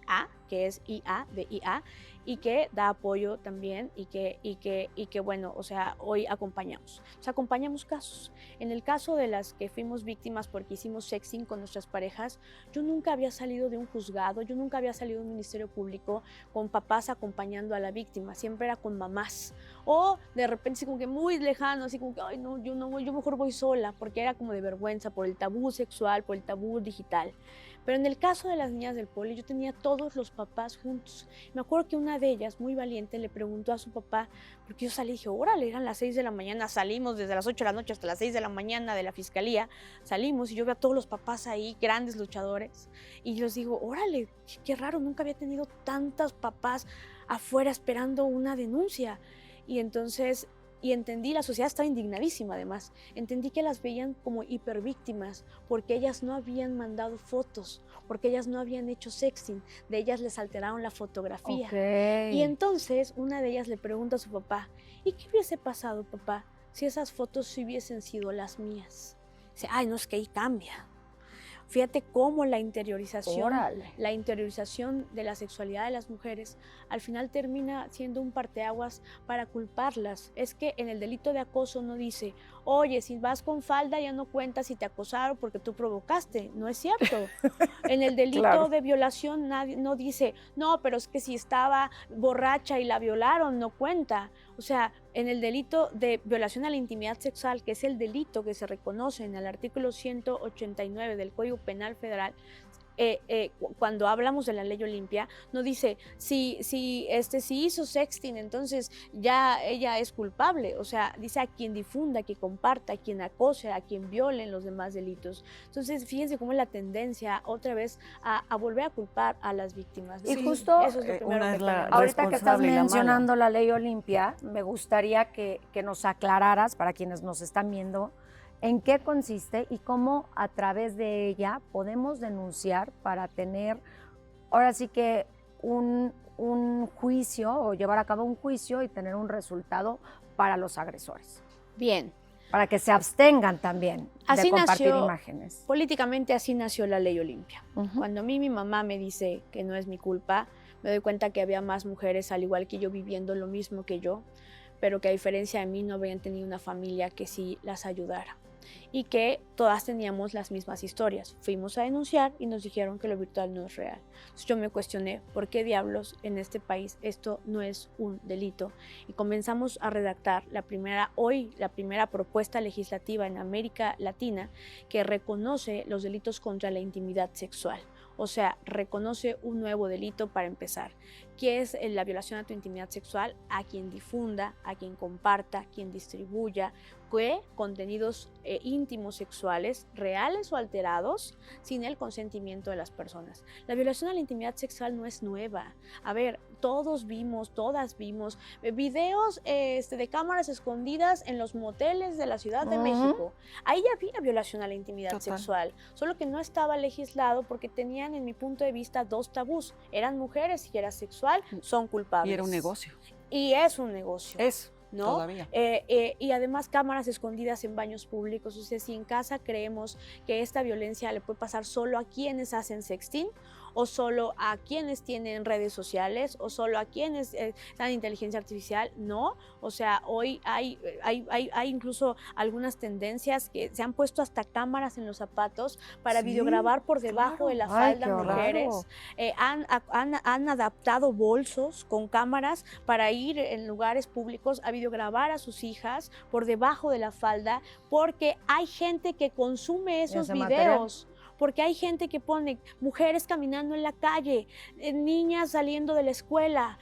que es IA de IA, y que da apoyo también y que bueno, o sea, hoy acompañamos. O sea, acompañamos casos. En el caso de las que fuimos víctimas porque hicimos sexting con nuestras parejas, yo nunca había salido de un juzgado, yo nunca había salido de un ministerio público con papás acompañando a la víctima, siempre era con mamás. O de repente así como que muy lejano, así como que, ay no, yo mejor voy sola, porque era como de vergüenza por el tabú sexual, por el tabú digital. Pero en el caso de las niñas del poli, yo tenía todos los papás juntos. Me acuerdo que una de ellas, muy valiente, le preguntó a su papá, porque yo salí y dije, órale, eran las 6 de la mañana, salimos desde las 8 de la noche hasta las 6 de la mañana de la fiscalía, salimos y yo veo a todos los papás ahí, grandes luchadores, y yo les digo, órale, qué raro, nunca había tenido tantos papás afuera esperando una denuncia. Y entonces y entendí, la sociedad estaba indignadísima además, entendí que las veían como hipervíctimas porque ellas no habían mandado fotos, porque ellas no habían hecho sexting, de ellas les alteraron la fotografía. Ok. Y entonces una de ellas le pregunta a su papá, ¿y qué hubiese pasado, papá, si esas fotos sí hubiesen sido las mías? Dice, ay, no, es que ahí cambia. Fíjate cómo la interiorización de la sexualidad de las mujeres al final termina siendo un parteaguas para culparlas. Es que en el delito de acoso no dice, oye, si vas con falda ya no cuentas si te acosaron porque tú provocaste. No es cierto. En el delito de violación nadie no dice, no, pero es que si estaba borracha y la violaron no cuenta. O sea, en el delito de violación a la intimidad sexual, que es el delito que se reconoce en el artículo 189 del Código Penal Federal, cuando hablamos de la ley Olimpia, no dice si hizo sexting, entonces ya ella es culpable. O sea, dice a quien difunda, a quien comparta, a quien acose, a quien violen los demás delitos. Entonces, fíjense cómo es la tendencia otra vez a volver a culpar a las víctimas. Y justo, eso es lo primero que tenemos. ahorita que estás responsable y la mencionando la ley Olimpia, me gustaría que nos aclararas, para quienes nos están viendo, en qué consiste y cómo a través de ella podemos denunciar para tener, ahora sí que un juicio o llevar a cabo un juicio y tener un resultado para los agresores. Bien. Para que se abstengan también Así de compartir nació, imágenes. políticamente así nació la ley Olimpia. Ujú. Cuando a mí mi mamá me dice que no es mi culpa, me doy cuenta que había más mujeres al igual que yo viviendo lo mismo que yo, pero que a diferencia de mí no habían tenido una familia que sí las ayudara. Y que todas teníamos las mismas historias. Fuimos a denunciar y nos dijeron que lo virtual no es real. Entonces yo me cuestioné, ¿por qué diablos en este país esto no es un delito? Y comenzamos a redactar la primera propuesta legislativa en América Latina que reconoce los delitos contra la intimidad sexual. O sea, reconoce un nuevo delito para empezar, que es la violación a tu intimidad sexual a quien difunda, a quien comparta, a quien distribuya contenidos íntimos sexuales, reales o alterados, sin el consentimiento de las personas. La violación a la intimidad sexual no es nueva. A ver, todas vimos videos de cámaras escondidas en los moteles de la Ciudad de México. Ahí ya había violación a la intimidad sexual, solo que no estaba legislado porque tenían, en mi punto de vista, dos tabús. Eran mujeres y era sexual, son culpables. Y era un negocio. Y es un negocio. ¿No? Todavía. Y además cámaras escondidas en baños públicos. O sea, si en casa creemos que esta violencia le puede pasar solo a quienes hacen sexting, o solo a quienes tienen redes sociales, o solo a quienes dan inteligencia artificial, no. O sea, hoy hay incluso algunas tendencias que se han puesto hasta cámaras en los zapatos para videograbar por debajo de la falda mujeres. Han adaptado bolsos con cámaras para ir en lugares públicos a videograbar a sus hijas por debajo de la falda, porque hay gente que consume esos videos. Porque hay gente que pone mujeres caminando en la calle, niñas saliendo de la escuela,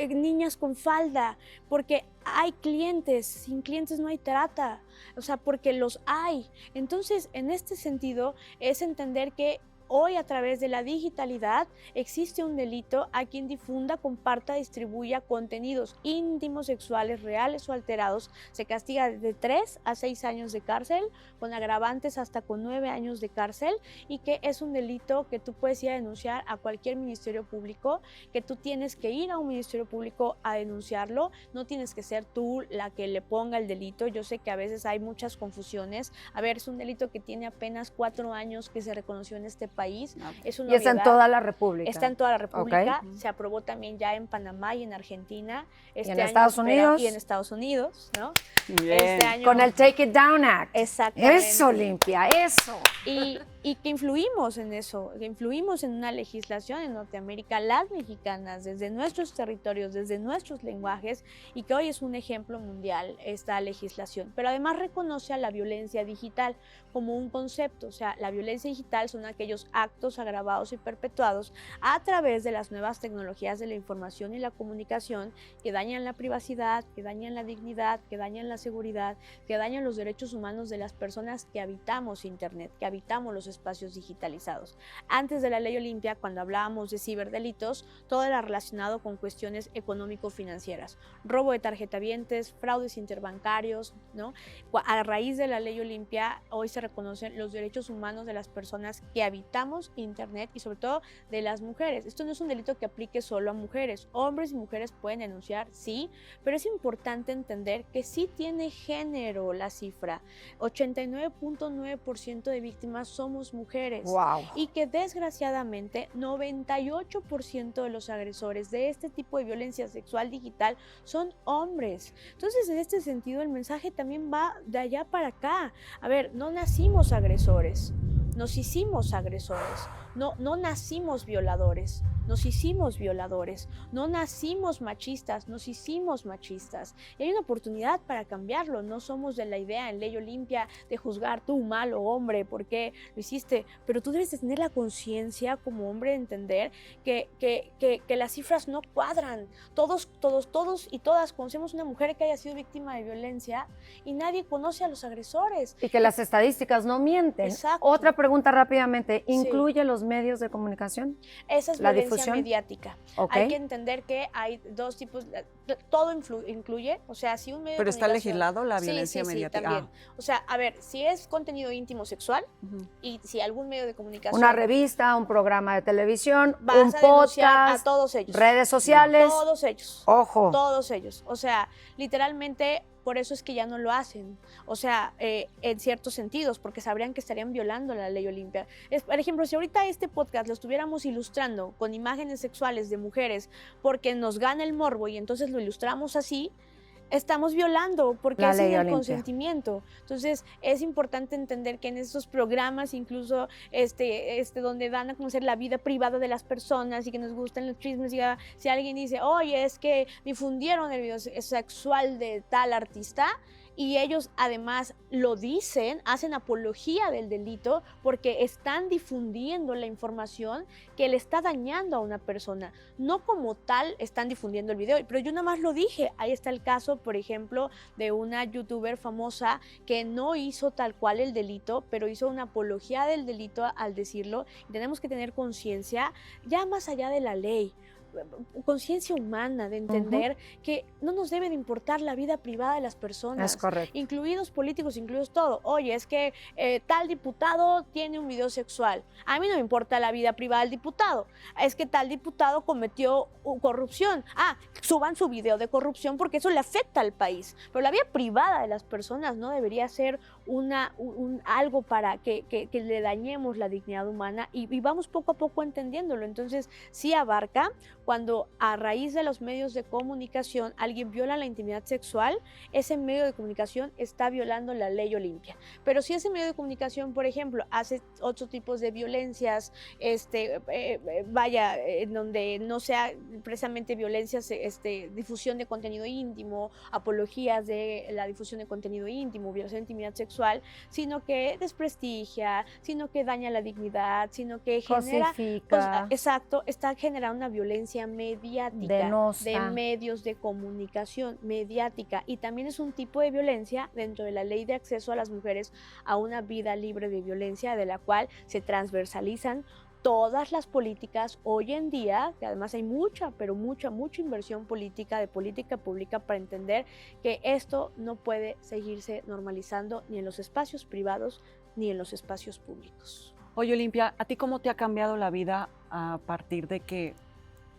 niñas con falda, porque hay clientes, sin clientes no hay trata, o sea, porque los hay. Entonces, en este sentido, es entender que hoy, a través de la digitalidad, existe un delito a quien difunda, comparta, distribuya contenidos íntimos, sexuales, reales o alterados. Se castiga de 3 a 6 años de cárcel, con agravantes hasta con 9 años de cárcel, y que es un delito que tú puedes ir a denunciar a cualquier ministerio público, que tú tienes que ir a un ministerio público a denunciarlo, no tienes que ser tú la que le ponga el delito. Yo sé que a veces hay muchas confusiones. A ver, es un delito que tiene apenas 4 años que se reconoció en este país. Es una y está en toda la República. Está en toda la República. Se aprobó también ya en Panamá y en Argentina. ¿Y en Estados Unidos? Y en Estados Unidos, ¿no? Bien. Este año, con el Take It Down Act. Exactamente. Eso, Olimpia, eso. Y que influimos en eso, que influimos en una legislación en Norteamérica, las mexicanas, desde nuestros territorios, desde nuestros lenguajes, y que hoy es un ejemplo mundial esta legislación. Pero además reconoce a la violencia digital como un concepto. O sea, la violencia digital son aquellos actos agravados y perpetuados a través de las nuevas tecnologías de la información y la comunicación que dañan la privacidad, que dañan la dignidad, que dañan la seguridad, que dañan los derechos humanos de las personas que habitamos Internet, que habitamos los espacios digitalizados. Antes de la ley Olimpia, cuando hablábamos de ciberdelitos, todo era relacionado con cuestiones económico-financieras, robo de tarjetavientes, fraudes interbancarios, ¿no? A raíz de la ley Olimpia, hoy se reconocen los derechos humanos de las personas que habitamos Internet y sobre todo de las mujeres. Esto no es un delito que aplique solo a mujeres. Hombres y mujeres pueden denunciar, sí, pero es importante entender que sí tiene género la cifra. 89.9% de víctimas somos mujeres. Wow. Y que desgraciadamente 98% de los agresores de este tipo de violencia sexual digital son hombres. Entonces, en este sentido, el mensaje también va de allá para acá. A ver, no nacimos agresores, nos hicimos agresores. No nacimos violadores, nos hicimos violadores. No nacimos machistas, nos hicimos machistas. Y hay una oportunidad para cambiarlo. No somos de la idea en ley Olimpia de juzgar tú, malo hombre, por qué lo hiciste. Pero tú debes de tener la conciencia como hombre de entender que las cifras no cuadran. Todos y todas conocemos una mujer que haya sido víctima de violencia y nadie conoce a los agresores. Y que las estadísticas no mienten. Exacto. Otra pregunta rápidamente, ¿incluye Sí. los medios de comunicación? Esa es ¿La violencia difusión? mediática. Ok. Hay que entender que hay dos tipos, todo incluye, o sea, si un medio Pero de está comunicación... legislado la Sí, violencia sí, sí, mediática. también. O sea, a ver, si es contenido íntimo sexual Ujú. y si algún medio de comunicación... Una revista, un programa de televisión, vas un a denunciar podcast, a todos ellos. redes sociales. Todos ellos. Ojo. Todos ellos. O sea, literalmente, por eso es que ya no lo hacen. O sea, en ciertos sentidos, porque sabrían que estarían violando la ley Olimpia. Por ejemplo, si ahorita este podcast lo estuviéramos ilustrando con imágenes sexuales de mujeres porque nos gana el morbo y entonces lo ilustramos así, estamos violando porque La es sin ley el Olimpia. consentimiento. Entonces es importante entender que en estos programas, incluso donde dan a conocer la vida privada de las personas y que nos gustan los chismes, si alguien dice, oye, es que difundieron el video sexual de tal artista, y ellos además lo dicen, hacen apología del delito porque están difundiendo la información que le está dañando a una persona. No como tal están difundiendo el video, pero yo nada más lo dije. Ahí está el caso, por ejemplo, de una youtuber famosa que no hizo tal cual el delito, pero hizo una apología del delito al decirlo. Y tenemos que tener conciencia ya más allá de la ley, conciencia humana de entender que no nos debe de importar la vida privada de las personas. Es correcto. Incluidos políticos, incluidos todo. Oye, es que tal diputado tiene un video sexual. A mí no me importa la vida privada del diputado. Es que tal diputado cometió corrupción. Suban su video de corrupción porque eso le afecta al país. Pero la vida privada de las personas no debería ser algo para que le dañemos la dignidad humana y vamos poco a poco entendiéndolo. Entonces, sí abarca cuando a raíz de los medios de comunicación alguien viola la intimidad sexual, ese medio de comunicación está violando la ley Olimpia. Pero si ese medio de comunicación, por ejemplo, hace otros tipos de violencias, en donde no sea precisamente violencias, difusión de contenido íntimo, apologías de la difusión de contenido íntimo, violación de intimidad sexual, sino que desprestigia, sino que daña la dignidad, sino que genera... Cosifica. Exacto, está generando una violencia mediática, Denosta. de medios de comunicación mediática, y también es un tipo de violencia dentro de la ley de acceso a las mujeres a una vida libre de violencia, de la cual se transversalizan todas las políticas hoy en día, que además hay mucha inversión política, de política pública, para entender que esto no puede seguirse normalizando ni en los espacios privados ni en los espacios públicos. Oye, Olimpia, ¿a ti cómo te ha cambiado la vida a partir de que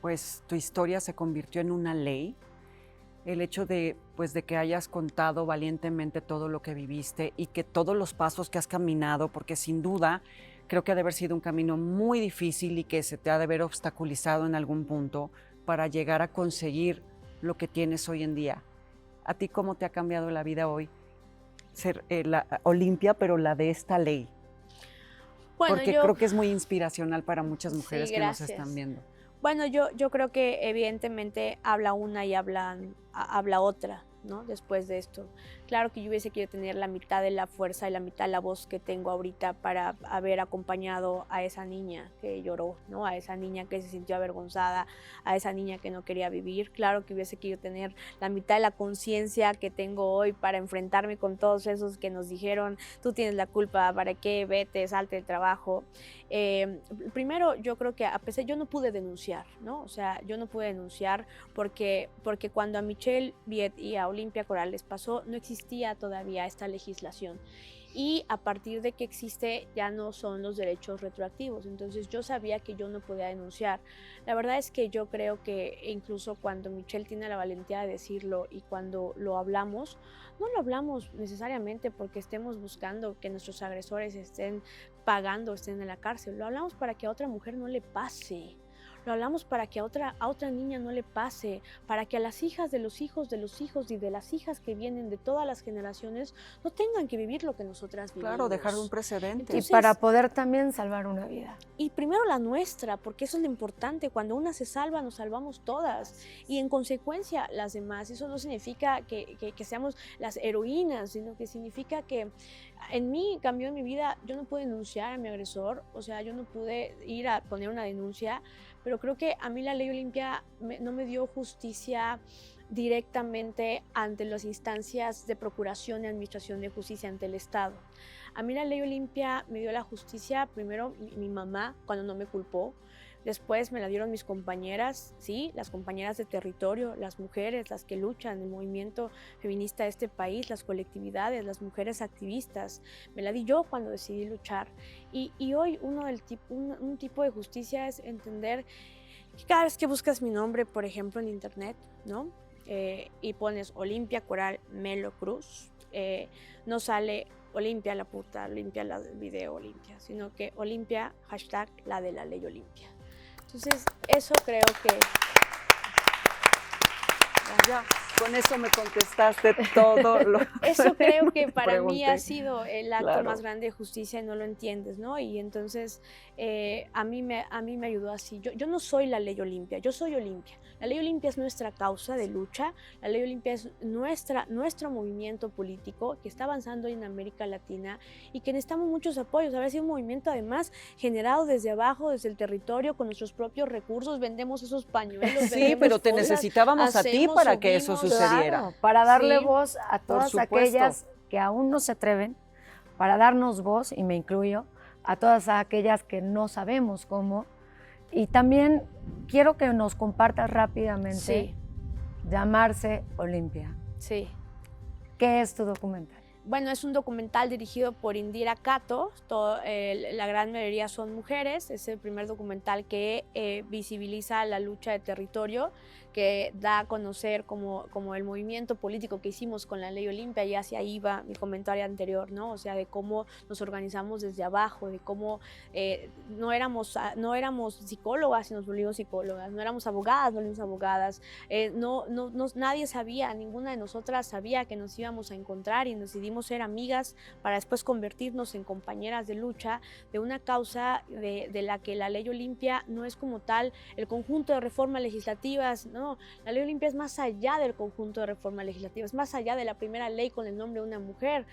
pues, tu historia se convirtió en una ley? El hecho de que hayas contado valientemente todo lo que viviste y que todos los pasos que has caminado, porque sin duda creo que ha de haber sido un camino muy difícil y que se te ha de haber obstaculizado en algún punto para llegar a conseguir lo que tienes hoy en día. ¿A ti cómo te ha cambiado la vida hoy ser la Olimpia, pero la de esta ley? Bueno, porque creo que es muy inspiracional para muchas mujeres que nos están viendo. Bueno, yo creo que evidentemente habla una y habla otra, ¿no? Después de esto. Claro que yo hubiese querido tener la mitad de la fuerza y la mitad de la voz que tengo ahorita para haber acompañado a esa niña que lloró, ¿no? A esa niña que se sintió avergonzada, a esa niña que no quería vivir. Claro que hubiese querido tener la mitad de la conciencia que tengo hoy para enfrentarme con todos esos que nos dijeron, tú tienes la culpa, ¿para qué? Vete, salte del trabajo. Primero, yo creo que a pesar, yo no pude denunciar, ¿no? O sea, yo no pude denunciar porque cuando a Michelle Viet y a Olimpia Coral les pasó, no existía todavía esta legislación. Y a partir de que existe ya no son los derechos retroactivos. Entonces yo sabía que yo no podía denunciar. La verdad es que yo creo que incluso cuando Michelle tiene la valentía de decirlo y cuando lo hablamos, no lo hablamos necesariamente porque estemos buscando que nuestros agresores estén pagando, estén en la cárcel. Lo hablamos para que a otra mujer no le pase. Lo hablamos para que a otra niña no le pase, para que a las hijas de los hijos y de las hijas que vienen de todas las generaciones no tengan que vivir lo que nosotras vivimos. Claro, dejar un precedente. Entonces, y para poder también salvar una vida. Y primero la nuestra, porque eso es lo importante. Cuando una se salva, nos salvamos todas. Y en consecuencia, las demás. Eso no significa que seamos las heroínas, sino que significa que en mí cambió en mi vida. Yo no pude denunciar a mi agresor, o sea, yo no pude ir a poner una denuncia, pero creo que a mí la ley Olimpia no me dio justicia directamente ante las instancias de procuración y administración de justicia ante el Estado. A mí la ley Olimpia me dio la justicia, primero mi mamá, cuando no me culpó. Después me la dieron mis compañeras, sí, las compañeras de territorio, las mujeres, las que luchan en el movimiento feminista de este país, las colectividades, las mujeres activistas. Me la di yo cuando decidí luchar. Y hoy un tipo de justicia es entender que cada vez que buscas mi nombre, por ejemplo, en internet, ¿no? Y pones Olimpia Coral Melo Cruz, no sale Olimpia la puta, Olimpia la video Olimpia, sino que Olimpia, hashtag la de la ley Olimpia. Entonces, eso creo que... Ya, con eso me contestaste todo lo Eso creo que para mí pregunté. ha sido el acto Claro. más grande de justicia y no lo entiendes, ¿no? Y entonces a mí me ayudó así. Yo no soy la ley Olimpia, yo soy Olimpia. La ley Olimpia es nuestra causa de lucha, la ley Olimpia es nuestro movimiento político que está avanzando en América Latina y que necesitamos muchos apoyos. Habrá sido un movimiento además generado desde abajo, desde el territorio, con nuestros propios recursos, vendemos esos pañuelos. Sí, vendemos pero te cosas, necesitábamos a ti hacemos, para que eso subimos. sucediera. Claro, para darle Sí, voz a todas supuesto. aquellas que aún no se atreven, para darnos voz, y me incluyo, a todas aquellas que no sabemos cómo. Y también quiero que nos compartas rápidamente Sí, Llamarse Olimpia. sí. ¿Qué es tu documental? Bueno, es un documental dirigido por Indira Cato, la gran mayoría son mujeres, es el primer documental que visibiliza la lucha de territorio, que da a conocer como el movimiento político que hicimos con la ley Olimpia, y hacia ahí va mi comentario anterior, ¿no? O sea, de cómo nos organizamos desde abajo, de cómo no éramos psicólogas y nos volvimos psicólogas, no éramos abogadas, nos volvimos abogadas, nadie sabía, ninguna de nosotras sabía que nos íbamos a encontrar y decidimos ser amigas para después convertirnos en compañeras de lucha de una causa de la que la ley Olimpia no es como tal el conjunto de reformas legislativas, no, la ley Olimpia es más allá del conjunto de reformas legislativas, más allá de la primera ley con el nombre de una mujer.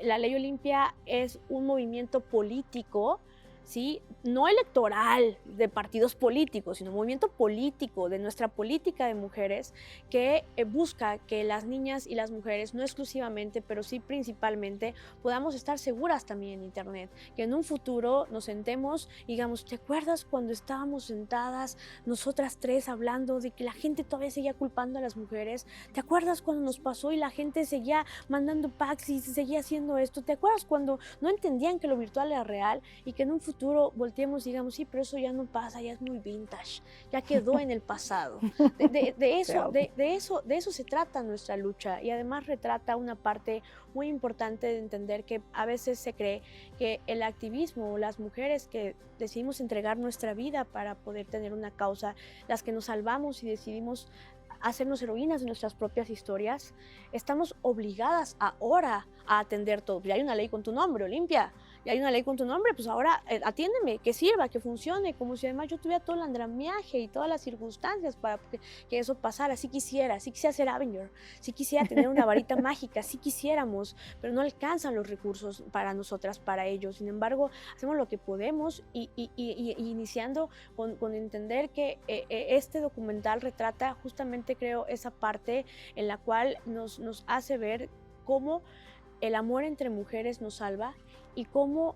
La ley Olimpia es un movimiento político, ¿sí? No electoral de partidos políticos, sino movimiento político de nuestra política de mujeres que busca que las niñas y las mujeres, no exclusivamente, pero sí principalmente, podamos estar seguras también en Internet, que en un futuro nos sentemos y digamos, ¿te acuerdas cuando estábamos sentadas nosotras tres hablando de que la gente todavía seguía culpando a las mujeres? ¿Te acuerdas cuando nos pasó y la gente seguía mandando packs y seguía haciendo esto? ¿Te acuerdas cuando no entendían que lo virtual era real y que en un futuro volteemos y digamos, sí, pero eso ya no pasa, ya es muy vintage, ya quedó en el pasado? De eso se trata nuestra lucha, y además retrata una parte muy importante de entender que a veces se cree que el activismo o las mujeres que decidimos entregar nuestra vida para poder tener una causa, las que nos salvamos y decidimos hacernos heroínas de nuestras propias historias, estamos obligadas ahora a atender todo. Ya hay una ley con tu nombre, Olimpia, y hay una ley con tu nombre, pues ahora atiéndeme, que sirva, que funcione, como si además yo tuviera todo el andamiaje y todas las circunstancias para que eso pasara. Sí quisiera ser Avenger, sí quisiera tener una varita mágica, sí quisiéramos, pero no alcanzan los recursos para nosotras, para ellos. Sin embargo, hacemos lo que podemos y iniciando con entender que este documental retrata justamente, creo, esa parte en la cual nos hace ver cómo el amor entre mujeres nos salva y cómo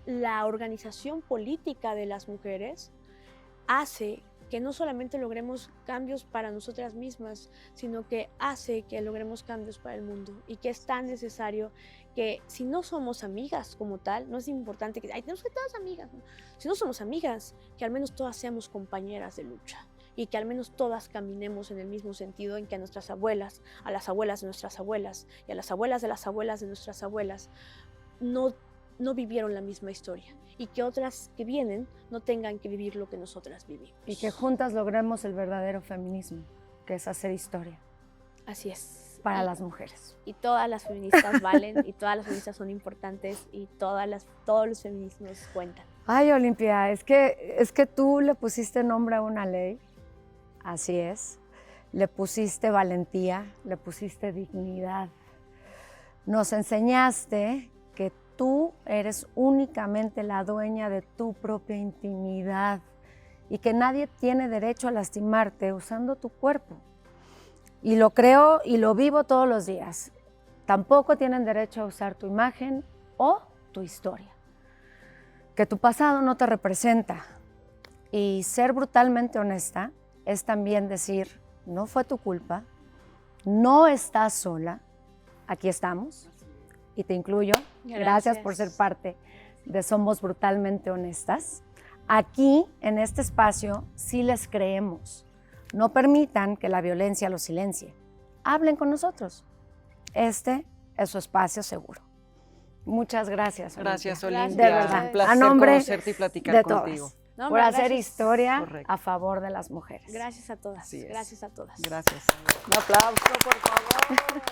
la organización política de las mujeres hace que no solamente logremos cambios para nosotras mismas, sino que hace que logremos cambios para el mundo, y que es tan necesario que si no somos amigas como tal, no es importante que tenemos que ser todas amigas, ¿no? Si no somos amigas, que al menos todas seamos compañeras de lucha, y que al menos todas caminemos en el mismo sentido en que a nuestras abuelas, a las abuelas de nuestras abuelas y a las abuelas de nuestras abuelas no vivieron la misma historia, y que otras que vienen no tengan que vivir lo que nosotras vivimos. Y que juntas logremos el verdadero feminismo, que es hacer historia. Así es. Para las mujeres. Y todas las feministas valen, y todas las feministas son importantes, y todos los feminismos cuentan. Ay, Olimpia, es que tú le pusiste nombre a una ley, así es. Le pusiste valentía, le pusiste dignidad. Nos enseñaste que tú eres únicamente la dueña de tu propia intimidad y que nadie tiene derecho a lastimarte usando tu cuerpo. Y lo creo y lo vivo todos los días. Tampoco tienen derecho a usar tu imagen o tu historia. Que tu pasado no te representa. Y ser brutalmente honesta es también decir, no fue tu culpa, no estás sola, aquí estamos. Y te incluyo. Gracias por ser parte de Somos Brutalmente Honestas. Aquí, en este espacio, sí les creemos. No permitan que la violencia los silencie. Hablen con nosotros. Este es su espacio seguro. Muchas gracias, Olimpia. Gracias, Olimpia. De verdad. Un placer A nombre conocerte y platicar de contigo. todas. No, Por hacer gracias. historia Correcto. a favor de las mujeres. Gracias a todas. Así es. Gracias a todas. Gracias. Un aplauso, por favor.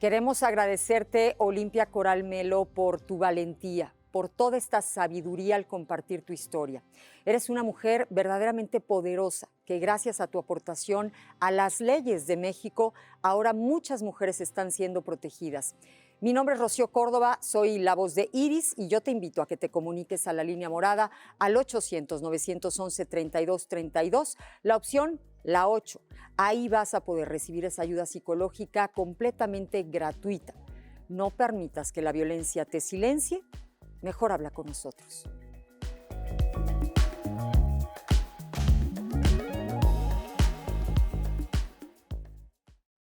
Queremos agradecerte, Olimpia Coral Melo, por tu valentía, por toda esta sabiduría al compartir tu historia. Eres una mujer verdaderamente poderosa, que gracias a tu aportación a las leyes de México, ahora muchas mujeres están siendo protegidas. Mi nombre es Rocío Córdoba, soy la voz de Iris y yo te invito a que te comuniques a la línea morada al 800-911-3232, la opción la 8. Ahí vas a poder recibir esa ayuda psicológica completamente gratuita. No permitas que la violencia te silencie, mejor habla con nosotros.